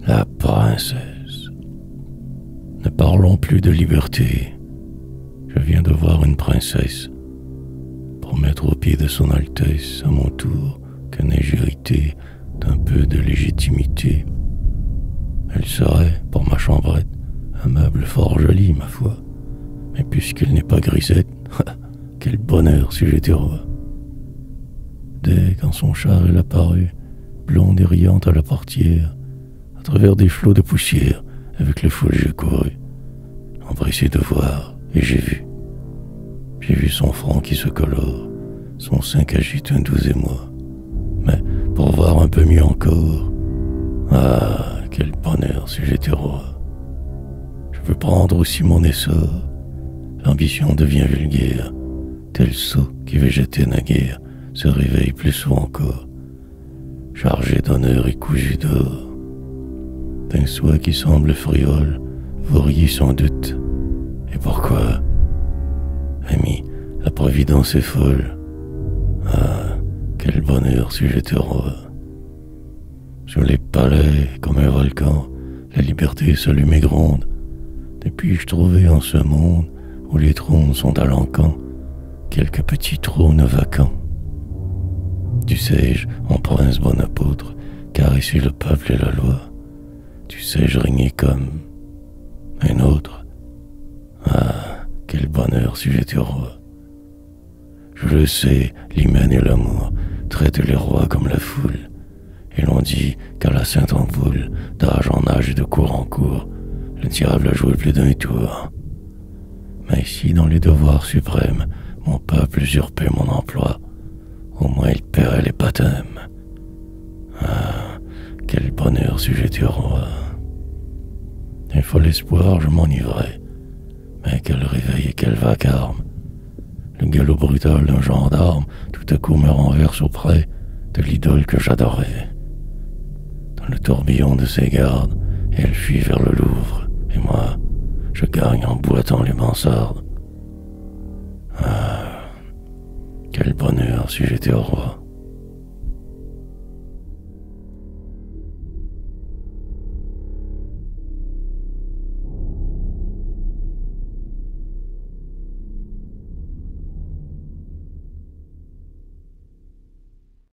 La princesse. Ne parlons plus de liberté. Je viens de voir une princesse. Pour mettre au pied de son Altesse, à mon tour, que n'ai-je hérité d'un peu de légitimité. Elle serait, pour ma chambrette, un meuble fort joli, ma foi. Mais puisqu'elle n'est pas grisette, quel bonheur si j'étais roi. Dès qu'en son char elle apparut, blonde et riante à la portière, à travers des flots de poussière, avec le foule j'ai couru, empressé de voir, et j'ai vu. J'ai vu son front qui se colore, son sein qu'agite un doux émoi. Mais pour voir un peu mieux encore, ah, quel bonheur si j'étais roi. Je veux prendre aussi mon essor, l'ambition devient vulgaire, tel sot qui végétait naguère se réveille plus souvent encore, chargé d'honneur et cousu d'or. D'un souhait qui semble frivole, vous riez sans doute. Et pourquoi? Ami, la providence est folle. Ah, quel bonheur si j'étais roi. Sur les palais, comme un volcan, la liberté s'allume et gronde. Ne puis-je trouver en ce monde, où les trônes sont à l'encan, quelques petits trônes vacants? Dussé-je, en prince bon apôtre, caresser le peuple et la loi? Dussé-je régner comme un autre? Ah, quel bonheur si j'étais roi. Je le sais, l'hymen et l'amour traitent les rois comme la foule, et l'on dit qu'à la sainte ampoule, d'âge en âge et de cour en cour, le diable a joué plus d'un tour. Mais si dans les devoirs suprêmes, mon peuple usurpait mon emploi, au moins il paierait les baptêmes. Ah, quel bonheur si j'étais roi. D'un fol espoir je m'enivrais, mais quel réveil et quel vacarme. Le galop brutal d'un gendarme tout à coup me renverse auprès de l'idole que j'adorais. Dans le tourbillon de ses gardes, elle fuit vers le Louvre, et moi, je gagne en boitant les mansardes. Ah, quel bonheur si j'étais roi.